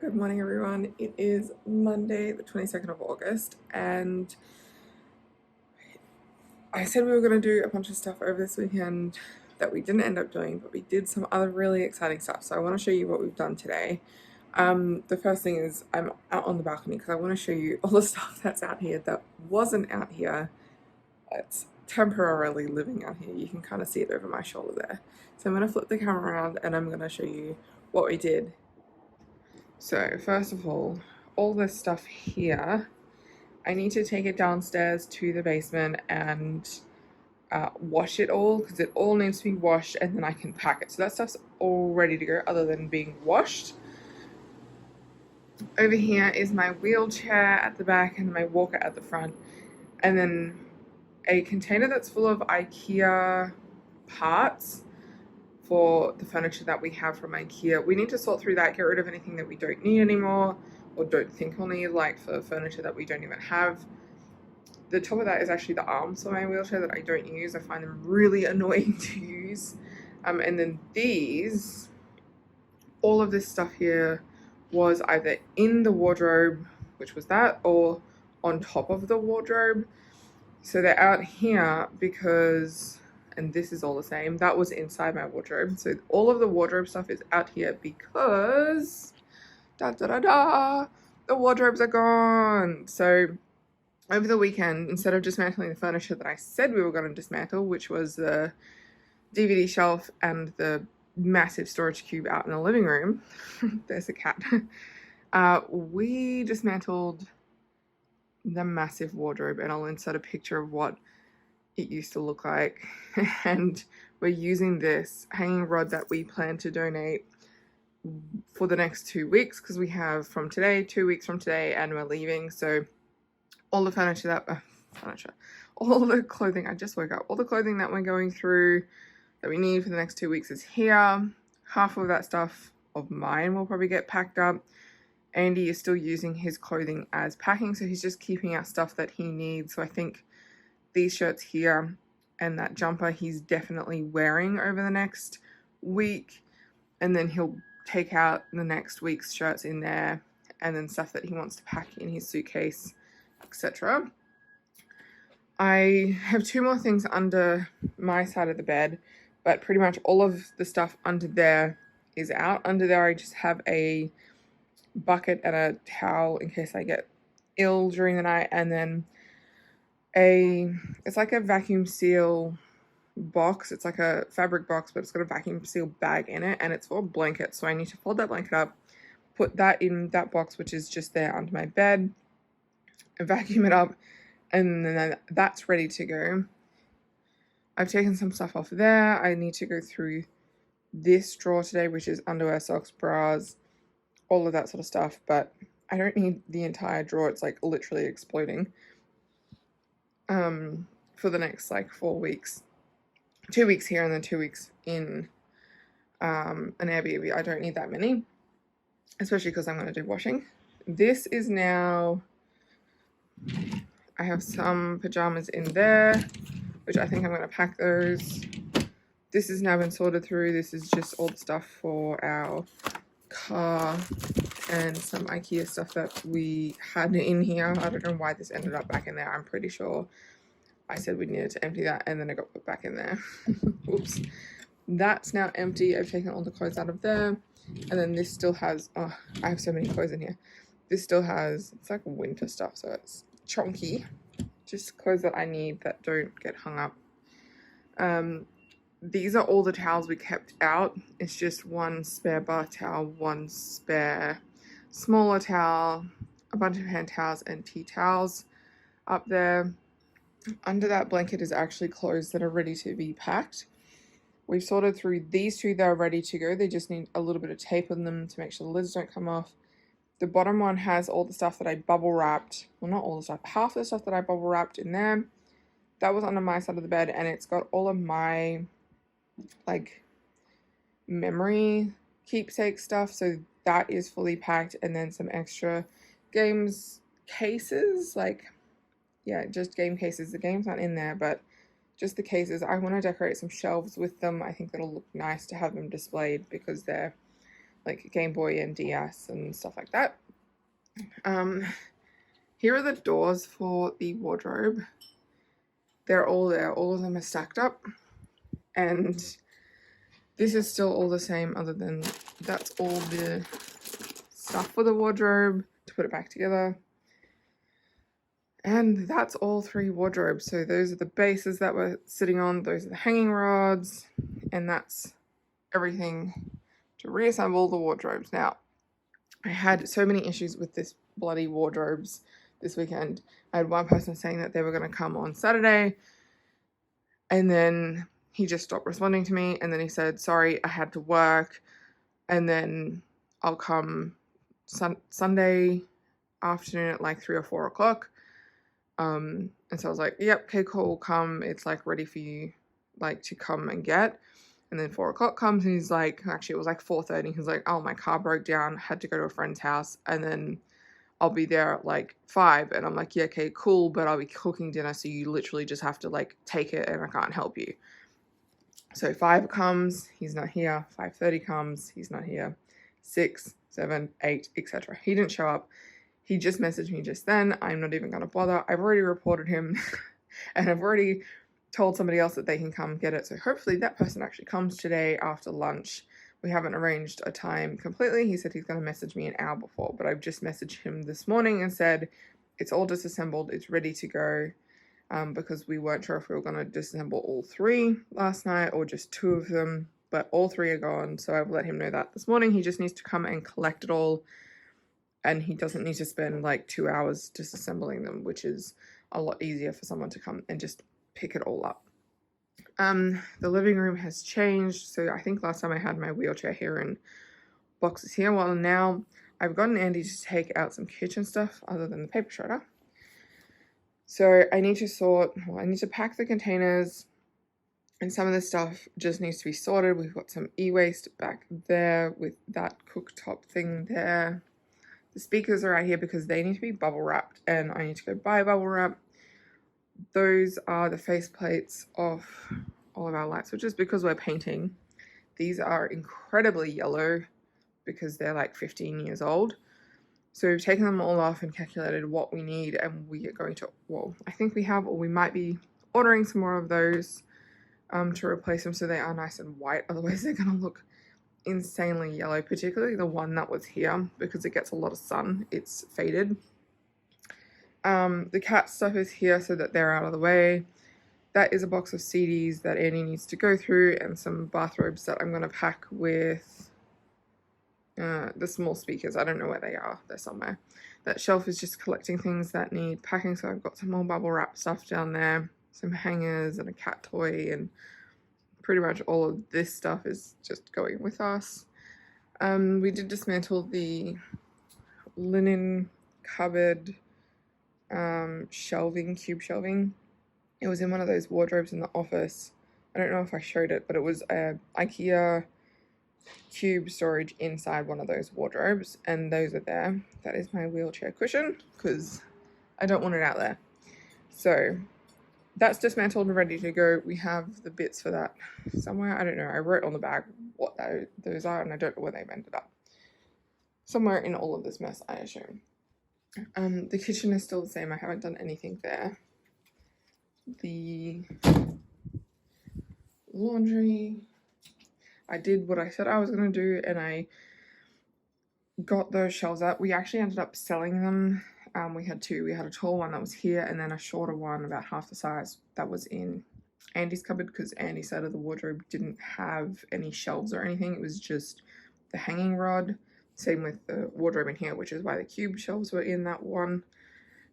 Good morning, everyone. It is Monday, the 22nd of August, and I said we were going to do a bunch of stuff over this weekend that we didn't end up doing, but we did some other really exciting stuff. So I want to show you what we've done today. The first thing is I'm out on the balcony because I want to show you all the stuff that's out here that wasn't out here. It's temporarily living out here. You can kind of see it over my shoulder there. So I'm going to flip the camera around and I'm going to show you what we did. So first of all this stuff here, I need to take it downstairs to the basement and wash it all because it all needs to be washed and then I can pack it. So that stuff's all ready to go other than being washed. Over here is my wheelchair at the back and my walker at the front, and then a container that's full of IKEA parts for the furniture that we have from IKEA. We need to sort through that, get rid of anything that we don't need anymore or don't think we'll need, like for furniture that we don't even have. The top of that is actually the arms for my wheelchair that I don't use. I find them really annoying to use. And then these, all of this stuff here was either in the wardrobe, which was that, or on top of the wardrobe. So they're out here because, and this is all the same, that was inside my wardrobe. So all of the wardrobe stuff is out here because, the wardrobes are gone. So over the weekend, instead of dismantling the furniture that I said we were going to dismantle, which was the DVD shelf and the massive storage cube out in the living room, there's a cat, we dismantled the massive wardrobe, and I'll insert a picture of what it used to look like. And we're using this hanging rod that we plan to donate for the next 2 weeks because we have from today, 2 weeks from today, and we're leaving. So all the all the clothing, I just woke up, all the clothing that we're going through that we need for the next 2 weeks is here. Half of that stuff of mine will probably get packed up. Andy is still using his clothing as packing, so he's just keeping out stuff that he needs. So I think these shirts here and that jumper he's definitely wearing over the next week, and then he'll take out the next week's shirts in there, and then stuff that he wants to pack in his suitcase, etc. I have 2 more things under my side of the bed, but pretty much all of the stuff under there is out. Under there I just have a bucket and a towel in case I get ill during the night, and then it's like a vacuum seal box. It's like a fabric box, but it's got a vacuum seal bag in it, and it's for blankets. So I need to fold that blanket up, put that in that box, which is just there under my bed, vacuum it up, and then that's ready to go. I've taken some stuff off there. I need to go through this drawer today, which is underwear, socks, bras, all of that sort of stuff, but I don't need the entire drawer. It's like literally exploding. For the next like 4 weeks, 2 weeks here and then 2 weeks in an Airbnb. I don't need that many, especially because I'm going to do washing. This is now, I have some pajamas in there, which I think I'm going to pack those. This has now been sorted through. This is just all the stuff for our car and some IKEA stuff that we had in here. I don't know why this ended up back in there. I'm pretty sure I said we needed to empty that and then it got put back in there. Oops. That's now empty. I've taken all the clothes out of there. And then this still has, oh, I have so many clothes in here. This still has, it's like winter stuff, so it's chunky. Just clothes that I need that don't get hung up. These are all the towels we kept out. It's just one spare bath towel, one spare smaller towel, a bunch of hand towels and tea towels up there. Under that blanket is actually clothes that are ready to be packed. We've sorted through these 2 that are ready to go. They just need a little bit of tape on them to make sure the lids don't come off. The bottom one has all the stuff that I bubble wrapped. Well, not all the stuff, half the stuff that I bubble wrapped in there. That was under my side of the bed, and it's got all of my like memory keepsake stuff. So that is fully packed, and then some extra games cases, like, yeah, just game cases. The games aren't in there, but just the cases. I want to decorate some shelves with them. I think that'll look nice to have them displayed because they're like Game Boy and DS and stuff like that. Here are the doors for the wardrobe. They're all there. All of them are stacked up. And this is still all the same, other than that's all the stuff for the wardrobe to put it back together. And that's all 3 wardrobes. So those are the bases that we're sitting on. Those are the hanging rods. And that's everything to reassemble the wardrobes. Now, I had so many issues with this bloody wardrobes this weekend. I had one person saying that they were going to come on Saturday. And then he just stopped responding to me. And then he said, sorry, I had to work. And then I'll come Sunday afternoon at like 3 or 4 o'clock. And so I was like, yep, okay, cool, come. It's like ready for you like to come and get. And then 4 o'clock comes and he's like, actually it was like 4:30. He's like, oh, my car broke down, had to go to a friend's house, and then I'll be there at like 5. And I'm like, yeah, okay, cool, but I'll be cooking dinner, so you literally just have to like take it and I can't help you. So 5 comes, he's not here. 5:30 comes, he's not here. 6, 7, 8, etc. He didn't show up. He just messaged me just then. I'm not even going to bother. I've already reported him and I've already told somebody else that they can come get it. So hopefully that person actually comes today after lunch. We haven't arranged a time completely. He said he's going to message me an hour before, but I've just messaged him this morning and said it's all disassembled. It's ready to go, because we weren't sure if we were going to disassemble all 3 last night or just 2 of them, but all 3 are gone. So I've let him know that this morning. He just needs to come and collect it all. And he doesn't need to spend like 2 hours disassembling them, which is a lot easier for someone to come and just pick it all up. The living room has changed. So I think last time I had my wheelchair here and boxes here. Well, now I've gotten Andy to take out some kitchen stuff other than the paper shredder. So I need to pack the containers, and some of the stuff just needs to be sorted. We've got some e-waste back there with that cooktop thing there. The speakers are out here because they need to be bubble wrapped, and I need to go buy bubble wrap. Those are the faceplates of all of our light switches because we're painting. These are incredibly yellow because they're like 15 years old. So we've taken them all off and calculated what we need, and we are going to, well, I think we have, or we might be ordering some more of those to replace them so they are nice and white. Otherwise they're going to look insanely yellow, particularly the one that was here because it gets a lot of sun. It's faded. The cat stuff is here so that they're out of the way. That is a box of CDs that Annie needs to go through, and some bathrobes that I'm going to pack with the small speakers. I don't know where they are. They're somewhere. That shelf is just collecting things that need packing, so I've got some more bubble wrap stuff down there, some hangers and a cat toy, and pretty much all of this stuff is just going with us. We did dismantle the linen cupboard shelving, cube shelving. It was in one of those wardrobes in the office. I don't know if I showed it, but it was a IKEA cube storage inside one of those wardrobes, and those are there. That is my wheelchair cushion because I don't want it out there. So that's dismantled and ready to go. We have the bits for that somewhere. I don't know. I wrote on the bag what those are, and I don't know where they've ended up. Somewhere in all of this mess, I assume. The kitchen is still the same. I haven't done anything there. The laundry, I did what I said I was going to do, and I got those shelves up. We actually ended up selling them. We had 2. We had a tall one that was here, and then a shorter one about half the size that was in Andy's cupboard because Andy's side of the wardrobe didn't have any shelves or anything. It was just the hanging rod. Same with the wardrobe in here, which is why the cube shelves were in that one.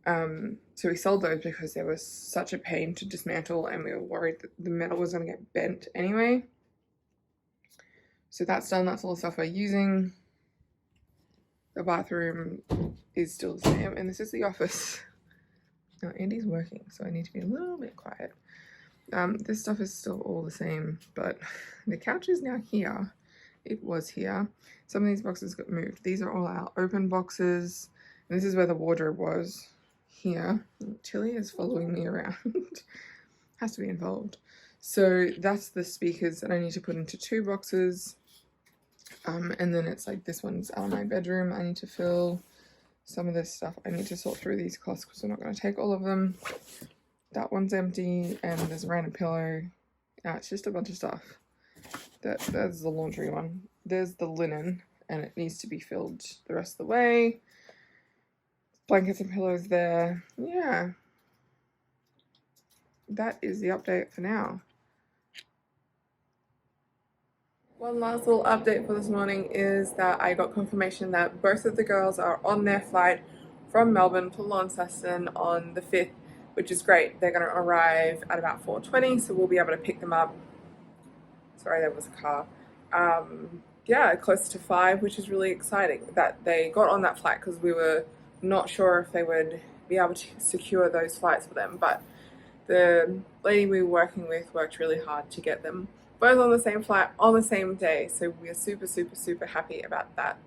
So we sold those because they were such a pain to dismantle, and we were worried that the metal was going to get bent anyway. So that's done. That's all the stuff we're using. The bathroom is still the same, and this is the office. Now Andy's working, so I need to be a little bit quiet. This stuff is still all the same, but the couch is now here. It was here. Some of these boxes got moved. These are all our open boxes. And this is where the wardrobe was. Here. Tilly is following me around. Has to be involved. So that's the speakers that I need to put into 2 boxes. And then it's like this one's out of my bedroom. I need to fill some of this stuff. I need to sort through these cloths because we're not going to take all of them. That one's empty, and there's a random pillow. It's just a bunch of stuff. There's the laundry one. There's the linen, and it needs to be filled the rest of the way. Blankets and pillows there. Yeah. That is the update for now. One last little update for this morning is that I got confirmation that both of the girls are on their flight from Melbourne to Launceston on the 5th, which is great. They're going to arrive at about 4:20, so we'll be able to pick them up. Sorry, there was a car. Yeah, close to 5, which is really exciting that they got on that flight because we were not sure if they would be able to secure those flights for them, but the lady we were working with worked really hard to get them both on the same flight on the same day, so we're super happy about that.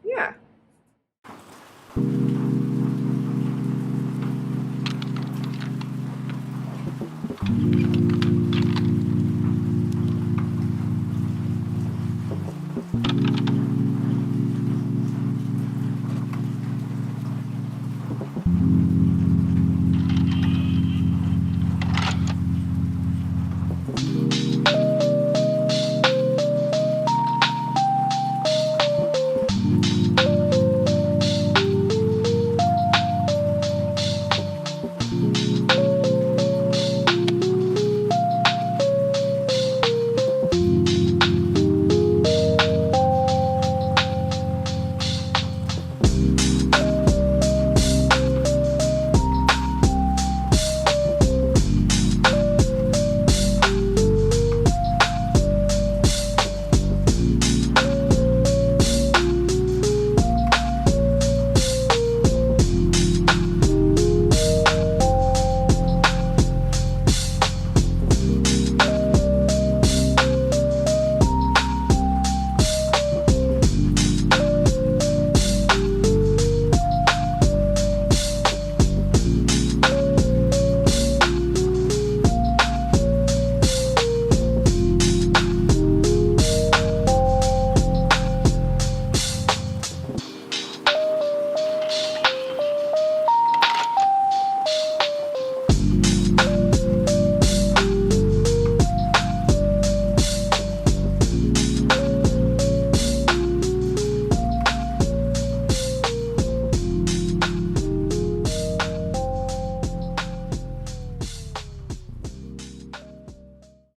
Yeah.